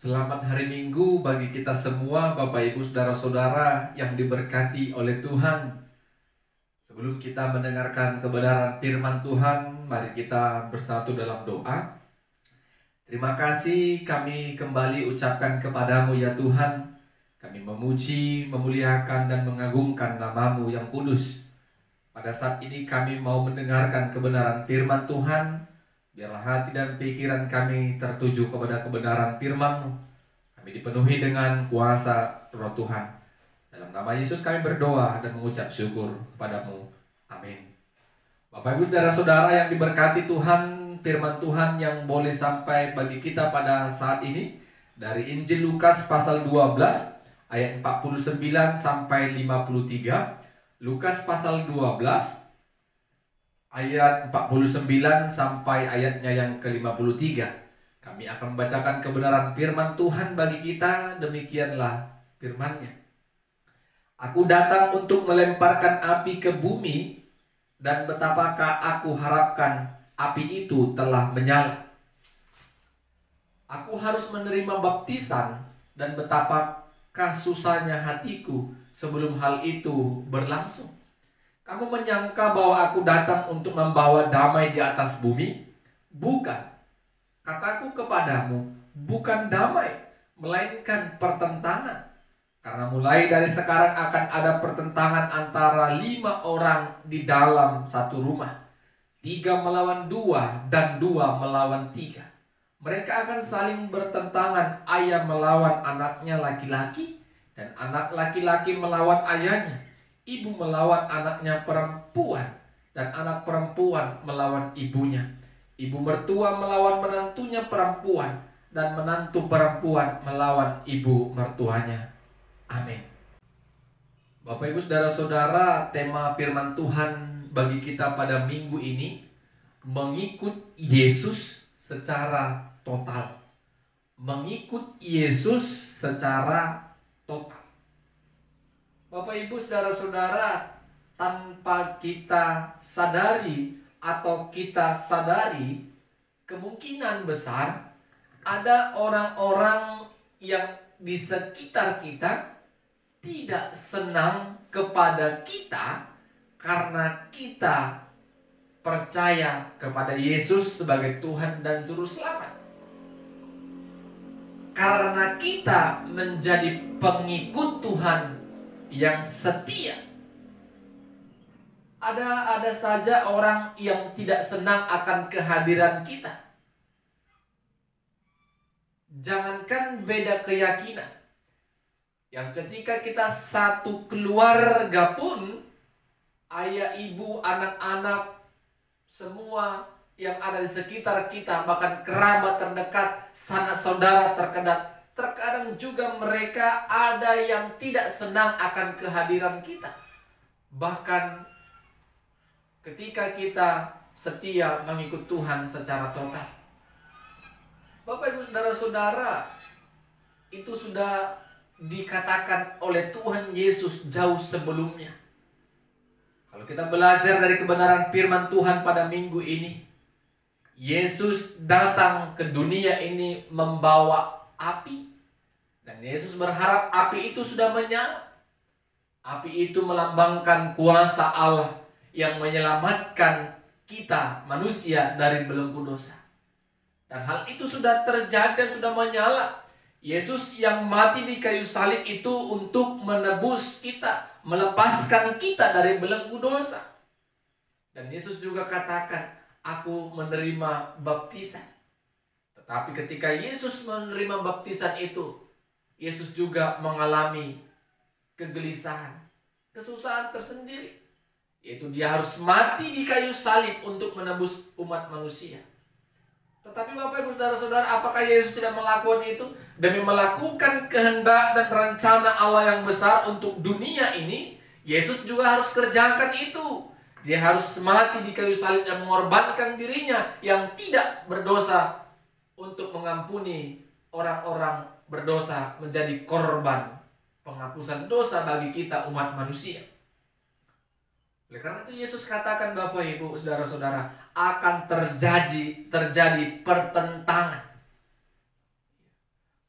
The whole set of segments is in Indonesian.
Selamat hari Minggu bagi kita semua, Bapak Ibu Saudara-saudara yang diberkati oleh Tuhan. Sebelum kita mendengarkan kebenaran firman Tuhan, mari kita bersatu dalam doa. Terima kasih kami kembali ucapkan kepadamu ya Tuhan. Kami memuji, memuliakan dan mengagungkan nama-Mu yang kudus. Pada saat ini kami mau mendengarkan kebenaran firman Tuhan. Biarlah hati dan pikiran kami tertuju kepada kebenaran firman-Mu. Kami dipenuhi dengan kuasa Roh Tuhan. Dalam nama Yesus kami berdoa dan mengucap syukur kepadamu. Amin. Bapak Ibu Saudara-saudara yang diberkati Tuhan, firman Tuhan yang boleh sampai bagi kita pada saat ini dari Injil Lukas pasal 12 ayat 49 sampai 53. Lukas pasal 12 ayat 49 sampai ayatnya yang ke-53. Kami akan membacakan kebenaran firman Tuhan bagi kita. Demikianlah firman-Nya. Aku datang untuk melemparkan api ke bumi, dan betapakah aku harapkan api itu telah menyala. Aku harus menerima baptisan, dan betapakah susahnya hatiku sebelum hal itu berlangsung. Kamu menyangka bahwa aku datang untuk membawa damai di atas bumi? Bukan. Kataku kepadamu, bukan damai, melainkan pertentangan. Karena mulai dari sekarang akan ada pertentangan antara 5 orang di dalam satu rumah. 3 melawan 2 dan 2 melawan 3. Mereka akan saling bertentangan, ayah melawan anaknya laki-laki, dan anak laki-laki melawan ayahnya. Ibu melawan anaknya perempuan, dan anak perempuan melawan ibunya. Ibu mertua melawan menantunya perempuan, dan menantu perempuan melawan ibu mertuanya. Amin. Bapak Ibu Saudara-saudara, tema firman Tuhan bagi kita pada minggu ini, mengikut Yesus secara total. Mengikut Yesus secara total. Bapak Ibu Saudara-saudara, tanpa kita sadari atau kita sadari, kemungkinan besar ada orang-orang yang di sekitar kita tidak senang kepada kita karena kita percaya kepada Yesus sebagai Tuhan dan Juru Selamat. Karena kita menjadi pengikut Tuhan yang setia. Ada saja orang yang tidak senang akan kehadiran kita. Jangankan beda keyakinan, yang ketika kita satu keluarga pun, ayah, ibu, anak-anak, semua yang ada di sekitar kita, bahkan kerabat terdekat, sanak saudara terdekat, terkadang juga mereka ada yang tidak senang akan kehadiran kita. Bahkan ketika kita setia mengikut Tuhan secara total. Bapak Ibu Saudara-saudara, itu sudah dikatakan oleh Tuhan Yesus jauh sebelumnya. Kalau kita belajar dari kebenaran firman Tuhan pada minggu ini, Yesus datang ke dunia ini membawa api. Dan Yesus berharap api itu sudah menyala. Api itu melambangkan kuasa Allah yang menyelamatkan kita manusia dari belenggu dosa. Dan hal itu sudah terjadi dan sudah menyala. Yesus yang mati di kayu salib itu untuk menebus kita, melepaskan kita dari belenggu dosa. Dan Yesus juga katakan, aku menerima baptisan. Tetapi ketika Yesus menerima baptisan itu, Yesus juga mengalami kegelisahan, kesusahan tersendiri. Yaitu dia harus mati di kayu salib untuk menebus umat manusia. Tetapi Bapak Ibu Saudara-saudara, apakah Yesus tidak melakukan itu? Demi melakukan kehendak dan rencana Allah yang besar untuk dunia ini, Yesus juga harus kerjakan itu. Dia harus mati di kayu salib dan mengorbankan dirinya yang tidak berdosa untuk mengampuni orang-orang berdosa, menjadi korban penghapusan dosa bagi kita umat manusia. Oleh karena itu Yesus katakan, Bapak Ibu Saudara-saudara, akan terjadi pertentangan.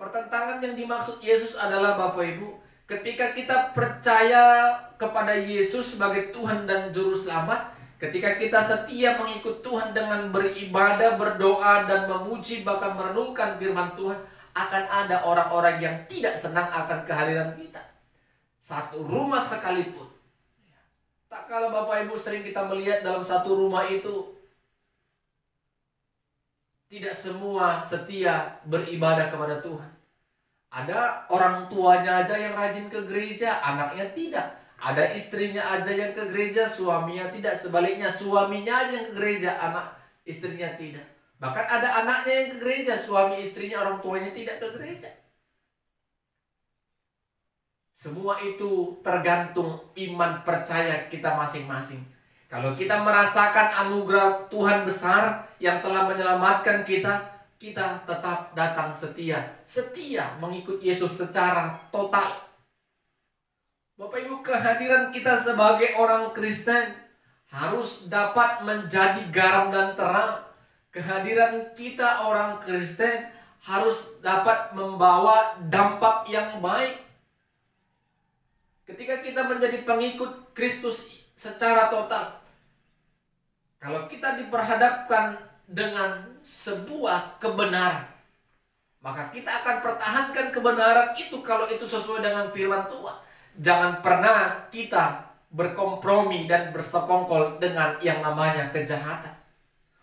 Pertentangan yang dimaksud Yesus adalah Bapak Ibu, ketika kita percaya kepada Yesus sebagai Tuhan dan Juru Selamat, ketika kita setia mengikut Tuhan dengan beribadah, berdoa, dan memuji, bahkan merenungkan firman Tuhan, akan ada orang-orang yang tidak senang akan kehadiran kita. Satu rumah sekalipun. Tak kala Bapak Ibu sering kita melihat dalam satu rumah itu, tidak semua setia beribadah kepada Tuhan. Ada orang tuanya aja yang rajin ke gereja, anaknya tidak. Ada istrinya aja yang ke gereja, suaminya tidak. Sebaliknya, suaminya aja yang ke gereja, anak istrinya tidak. Bahkan ada anaknya yang ke gereja, suami istrinya, orang tuanya tidak ke gereja. Semua itu tergantung iman percaya kita masing-masing. Kalau kita merasakan anugerah Tuhan besar yang telah menyelamatkan kita, kita tetap datang setia. Setia mengikut Yesus secara total. Bapak Ibu, kehadiran kita sebagai orang Kristen harus dapat menjadi garam dan terang. Kehadiran kita orang Kristen harus dapat membawa dampak yang baik. Ketika kita menjadi pengikut Kristus secara total, kalau kita diperhadapkan dengan sebuah kebenaran, maka kita akan pertahankan kebenaran itu kalau itu sesuai dengan firman Tuhan. Jangan pernah kita berkompromi dan bersekongkol dengan yang namanya kejahatan.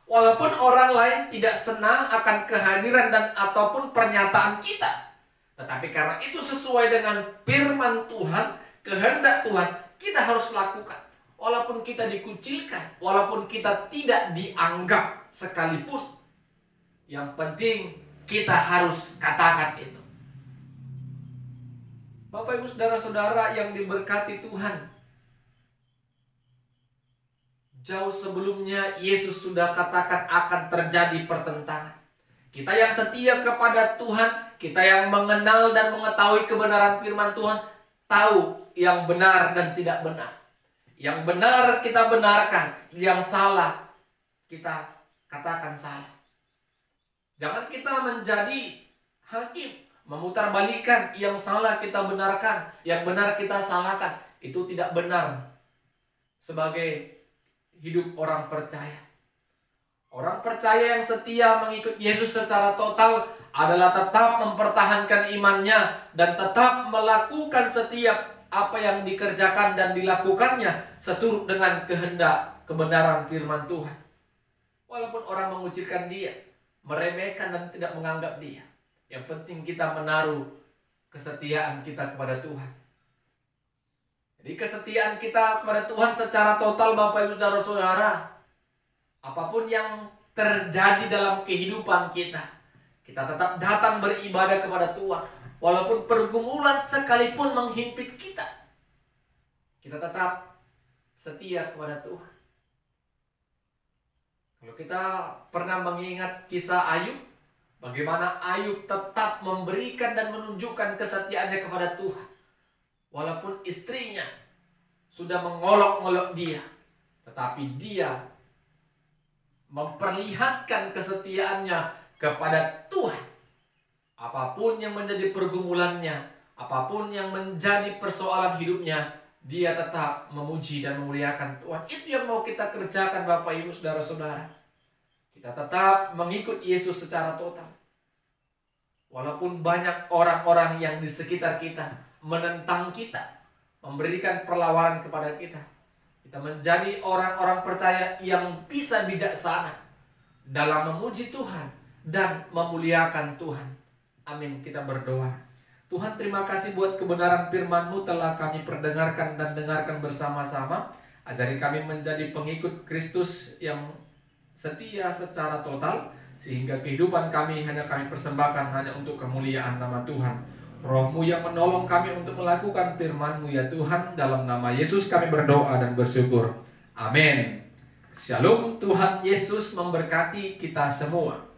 Walaupun orang lain tidak senang akan kehadiran dan ataupun pernyataan kita, tetapi karena itu sesuai dengan firman Tuhan, kehendak Tuhan, kita harus lakukan. Walaupun kita dikucilkan, walaupun kita tidak dianggap sekalipun, yang penting kita harus katakan itu. Bapak Ibu saudara-saudara yang diberkati Tuhan, jauh sebelumnya Yesus sudah katakan akan terjadi pertentangan. Kita yang setia kepada Tuhan, kita yang mengenal dan mengetahui kebenaran firman Tuhan, tahu yang benar dan tidak benar. Yang benar kita benarkan, yang salah kita katakan salah. Jangan kita menjadi hakim, memutarbalikkan, yang salah kita benarkan, yang benar kita salahkan. Itu tidak benar sebagai hidup orang percaya. Orang percaya yang setia mengikut Yesus secara total adalah tetap mempertahankan imannya dan tetap melakukan setiap apa yang dikerjakan dan dilakukannya seturut dengan kehendak kebenaran firman Tuhan. Walaupun orang mengucilkan dia, meremehkan dan tidak menganggap dia, yang penting kita menaruh kesetiaan kita kepada Tuhan. Jadi kesetiaan kita kepada Tuhan secara total, Bapak Ibu saudara-saudara, apapun yang terjadi dalam kehidupan kita, kita tetap datang beribadah kepada Tuhan. Walaupun pergumulan sekalipun menghimpit kita, kita tetap setia kepada Tuhan. Kalau kita pernah mengingat kisah Ayub, bagaimana Ayub tetap memberikan dan menunjukkan kesetiaannya kepada Tuhan. Walaupun istrinya sudah mengolok-olok dia, tetapi dia memperlihatkan kesetiaannya kepada Tuhan. Apapun yang menjadi pergumulannya, apapun yang menjadi persoalan hidupnya, dia tetap memuji dan memuliakan Tuhan. Itu yang mau kita kerjakan Bapak Ibu saudara-saudara. Kita tetap mengikut Yesus secara total. Walaupun banyak orang-orang yang di sekitar kita menentang kita, memberikan perlawanan kepada kita, kita menjadi orang-orang percaya yang bisa bijaksana dalam memuji Tuhan dan memuliakan Tuhan. Amin. Kita berdoa. Tuhan, terima kasih buat kebenaran firman-Mu telah kami perdengarkan dan dengarkan bersama-sama. Ajari kami menjadi pengikut Kristus yang setia secara total, sehingga kehidupan kami hanya kami persembahkan hanya untuk kemuliaan nama Tuhan. Roh-Mu yang menolong kami untuk melakukan firman-Mu ya Tuhan. Dalam nama Yesus kami berdoa dan bersyukur. Amin. Shalom. Tuhan Yesus memberkati kita semua.